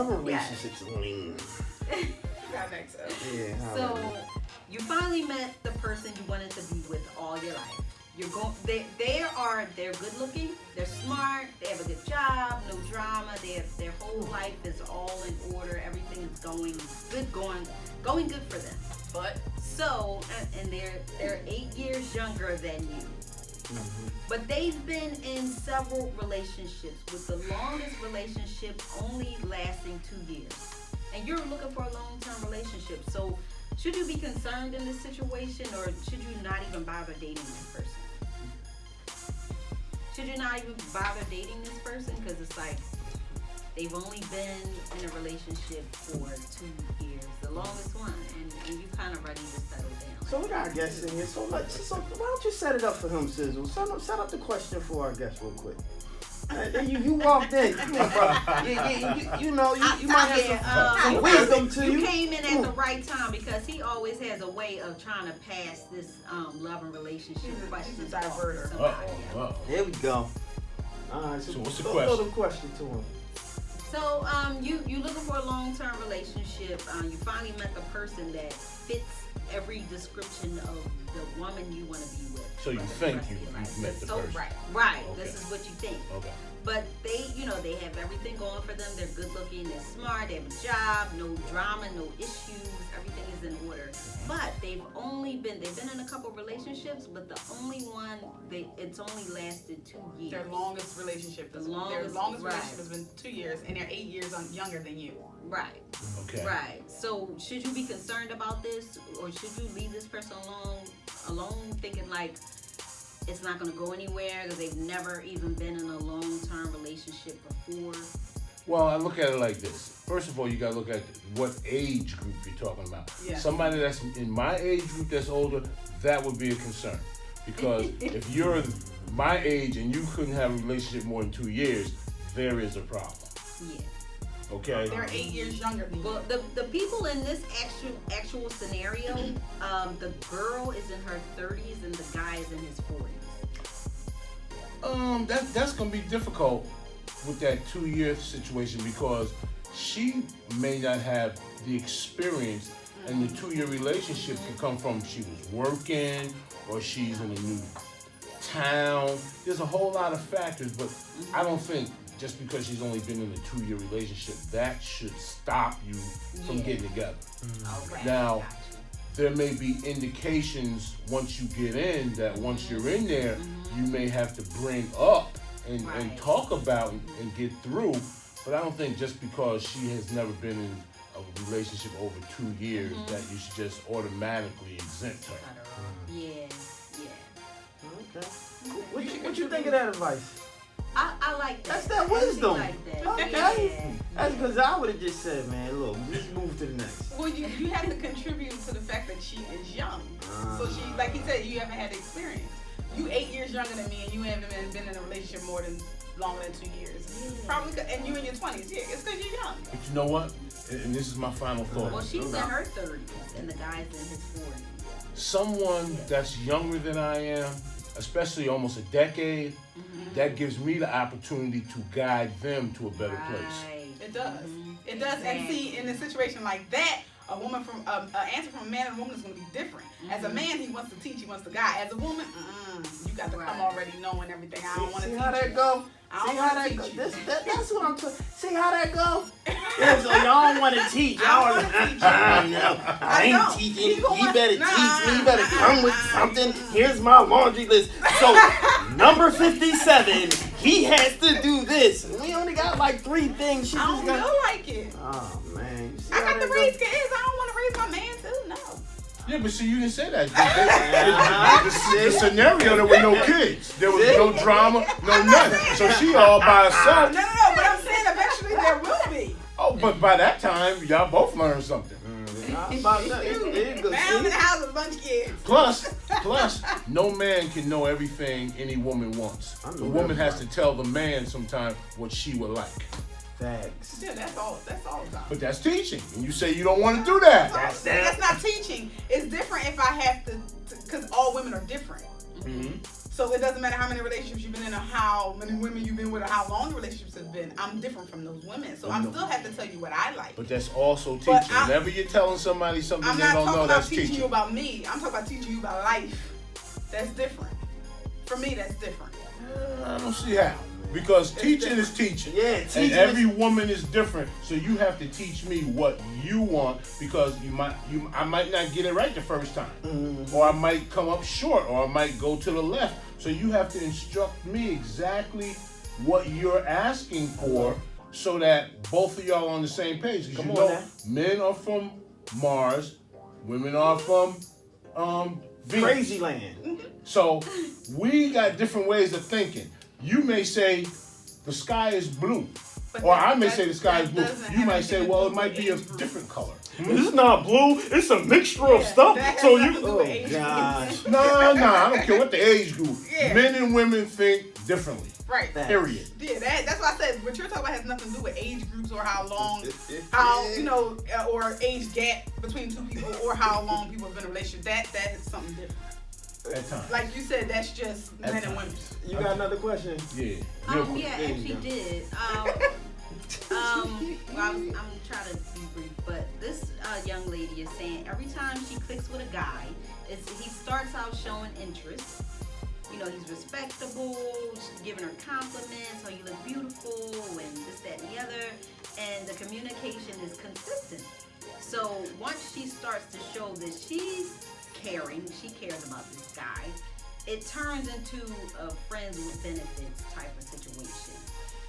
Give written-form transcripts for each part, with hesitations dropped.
love relationships lean. I think so. Yeah. So you finally met the person you wanted to be with all your life. You're going. They're good looking. They're smart. They have a good job. No drama. Their whole life is all in order. Everything is going good for them. But so and they're 8 years younger than you. Mm-hmm. But they've been in several relationships, with the longest relationship only lasting 2 years. And you're looking for a long-term relationship. So should you be concerned in this situation, or should you not even bother dating this person? Should you not even bother dating this person? Because it's like they've only been in a relationship for 2 years, the longest one, and you kind of ready to settle down. So we got our guests in here. So why don't you set it up for him, Sizzle? Set up the question for our guest real quick. You walked in. Come on, bro. You might have some wisdom to you. You came in at the right time, because he always has a way of trying to pass this love and relationship questions. He's a diverter. There we go. All right. So what's the Throw the question to him. So you looking for a long-term relationship. You finally met the person that fits every description of the woman you want to be with. So you think you've met the person. Right. Okay. This is what you think. Okay. But they have everything going for them. They're good looking, they're smart, they have a job, no drama, no issues, everything is in order. But they've been in a couple relationships, but the only one, it's only lasted 2 years. Their longest relationship. Their longest relationship has been 2 years, and they're 8 years younger than you. Right. Okay. Right. So should you be concerned about this, or should you leave this person alone, thinking like it's not going to go anywhere because they've never even been in a long-term relationship before? Well, I look at it like this. First of all, you got to look at what age group you're talking about. Yeah. Somebody that's in my age group that's older, that would be a concern. Because if you're my age and you couldn't have a relationship more than 2 years, there is a problem. Yeah. Okay? They're 8 years younger than you. Well, the people in this actual scenario, the girl is in her 30s and the guy is in his 40s. That's gonna be difficult with that 2 year situation, because she may not have the experience, and the 2 year relationship can come from she was working or she's in a new town. There's a whole lot of factors, but I don't think just because she's only been in a 2 year relationship, that should stop you from getting together. Okay. Now, there may be indications once you get in that once you're in there, you may have to bring up and talk about and get through. But I don't think just because she has never been in a relationship over 2 years that you should just automatically exempt her. Yeah. Okay. What you think of that advice? I like that. That's that wisdom. Like that. Okay. Yeah. That's because I would have just said, man, look, let's move to the next. Well, you have to contribute to the fact that she is young. So she, like he said, you haven't had experience. You 8 years younger than me, and you haven't been in a relationship longer than 2 years. Probably, and you in your 20s. Yeah, it's because you're young. But you know what? And this is my final thought. Well, she's in her 30s and the guy's in his 40s. Someone that's younger than I am, especially almost a decade, that gives me the opportunity to guide them to a better place. It does. It does. And see, in a situation like that, a woman from an answer from a man and a woman is going to be different. As a man, he wants to teach, he wants to guide. As a woman, you got to come already knowing everything. I don't want to teach. See how that go? See how that go? That's what I'm talking. See how that go? Yeah, so y'all don't want to teach. Y'all want to teach. I ain't teaching. He better teach me. He better come with something. Here's my laundry list. So number 57, he has to do this. We only got like 3 things. I don't feel like it. Oh man, I got to raise kids. I don't want to raise my man too. No. Yeah, but see, you didn't say that. The scenario, there were no kids. There was no drama, no nothing. So she all by herself. No, but I'm saying eventually there will be. Oh, but by that time, y'all both learned something. Now I'm in the house with a bunch of kids. Plus, no man can know everything any woman wants. The woman has to tell the man sometimes what she would like. Facts. Yeah, that's all the time. But that's teaching, and you say you don't want to do that. That's not teaching. It's different if I have to, because all women are different. So it doesn't matter how many relationships you've been in or how many women you've been with or how long the relationships have been. I'm different from those women. So I still have to tell you what I like. But that's also teaching. Whenever you're telling somebody something they don't know, that's teaching. I'm not talking about teaching you about me. I'm talking about teaching you about life. That's different. For me, that's different. I don't see how. Because teaching is teaching. Yeah, And teaching every woman is different. So you have to teach me what you want because I might not get it right the first time. Mm-hmm. Or I might come up short or I might go to the left. So you have to instruct me exactly what you're asking for so that both of y'all are on the same page. Because you know, men are from Mars, women are from Venus. Crazy land. So we got different ways of thinking. You may say the sky is blue, or I may say the sky is blue. You might say, well, it might be a different color. It's not blue. It's a mixture of stuff. So you. Oh gosh. No, I don't care what the age group. Yeah. Men and women think differently. Right. Period. Yeah, that's why I said what you're talking about has nothing to do with age groups or how long, or age gap between two people or how long people have been in a relationship. That is something different. At times. Like you said, that's just men and women. You got another question? Yeah. Yeah, actually did. I'm trying to be brief, but this young lady is saying every time she clicks with a guy, he starts out showing interest. You know, he's respectable, she's giving her compliments, oh, you look beautiful, and this, that, and the other, and the communication is consistent. So once she starts to show that she's caring, she cares about this guy, it turns into a friends with benefits type of situation.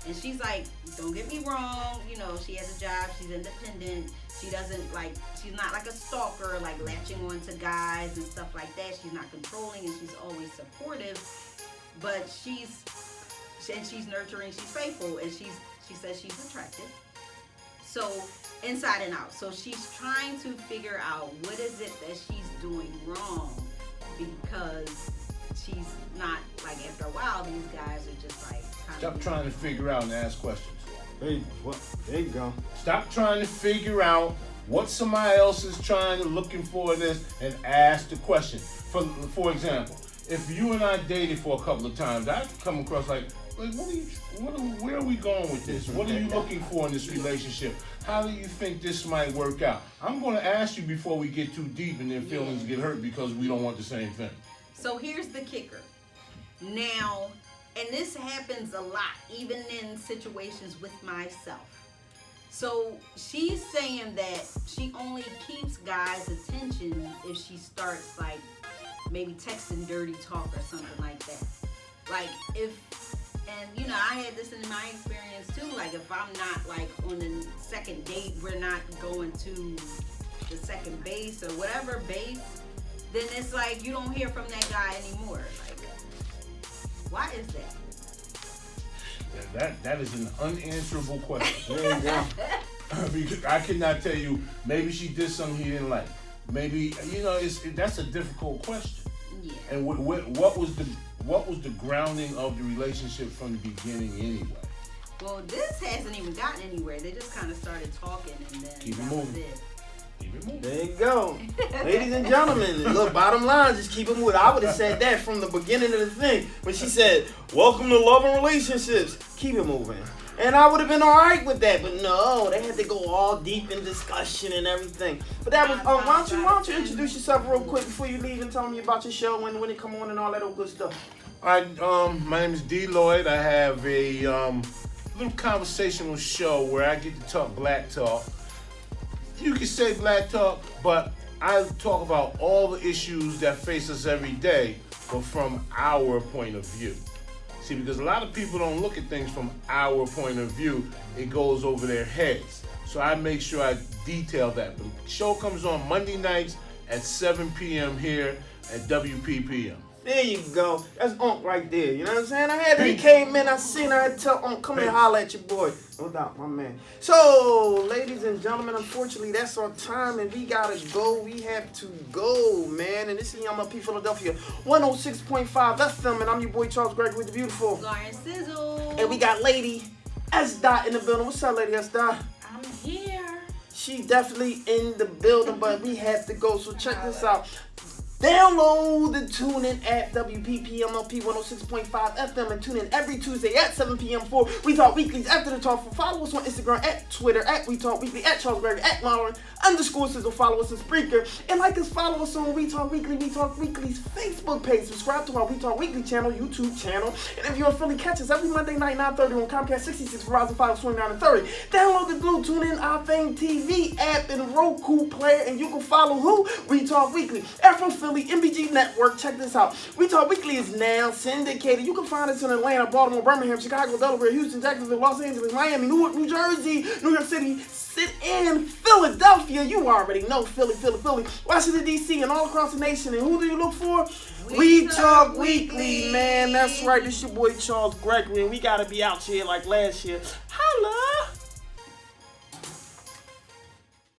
And she's like, don't get me wrong, you know, she has a job, she's independent, she's not like a stalker, like latching on to guys and stuff like that. She's not controlling and she's always supportive, but she's nurturing, she's faithful, and she says she's attractive. So inside and out. So she's trying to figure out what is it that she's doing wrong, because she's not, like, after a while these guys are just like stop trying to figure out and ask questions. There you go. Stop trying to figure out what somebody else is looking for in this, and ask the question. For example, if you and I dated for a couple of times, I come across like where are we going with this? What are you looking for in this relationship? How do you think this might work out? I'm going to ask you before we get too deep and their feelings get hurt because we don't want the same thing. So here's the kicker. Now, and this happens a lot, even in situations with myself. So she's saying that she only keeps guys' attention if she starts, like, maybe texting dirty talk or something like that. Like, and you know, I had this in my experience too. Like, if I'm not, like, on the second date, we're not going to the second base or whatever base, then it's like you don't hear from that guy anymore. Like, why is that? That is an unanswerable question. There you go. Because I cannot tell you. Maybe she did something he didn't like. Maybe, you know, that's a difficult question. Yeah. And what was the grounding of the relationship from the beginning anyway? Well, this hasn't even gotten anywhere. They just kind of started talking, and then keep it moving. There you go. Ladies and gentlemen, look, bottom line, just keep it moving. I would have said that from the beginning of the thing. When she said, welcome to love and relationships, keep it moving. And I would have been all right with that, but no, they had to go all deep in discussion and everything. But that was, why don't you introduce yourself real quick before you leave and tell me about your show, when it come on and all that old good stuff. All right, my name is D. Lloyd. I have a little conversational show where I get to talk black talk. You can say black talk, but I talk about all the issues that face us every day, but from our point of view. See, because a lot of people don't look at things from our point of view. It goes over their heads. So I make sure I detail that. But the show comes on Monday nights at 7 p.m. here at WPPM. There you go. That's Unc right there. You know what I'm saying? He came in, I seen her, I tell Unc, come and holler at your boy. No doubt, my man. So, ladies and gentlemen, unfortunately, that's our time, and we gotta go. We have to go, man. And this is Young P Philadelphia, 106.5 FM, and I'm your boy Charles Gregory with the beautiful Sizzle. And we got Lady SDot in the building. What's up, Lady SDot? I'm here. She definitely in the building, but we have to go. So check this out. Download the TuneIn app, WPPMLP 106.5 FM, and tune in every Tuesday at 7 p.m. for We Talk Weeklies After the Talk. Follow us on Instagram, at Twitter, at We Talk Weekly, at Charles Gregory, at Marlon_Sizzle. Follow us on Spreaker, and follow us on We Talk Weekly, We Talk Weekly's Facebook page. Subscribe to our We Talk Weekly channel, YouTube channel, and if you're in Philly, catch us every Monday night, 9:30 on Comcast 66, Verizon 5, 29 and 30. Download the Blue TuneIn iFame TV app and Roku player, and you can follow who? We Talk Weekly. Afro Philly MBG Network. Check this out. We Talk Weekly is now syndicated. You can find us in Atlanta, Baltimore, Birmingham, Chicago, Delaware, Houston, Jacksonville, Los Angeles, Miami, Newark, New Jersey, New York City, and Philadelphia. You already know Philly, Washington, D.C., and all across the nation. And who do you look for? We Talk Weekly, man. That's right. This your boy Charles Gregory, and we got to be out here like last year. Holla!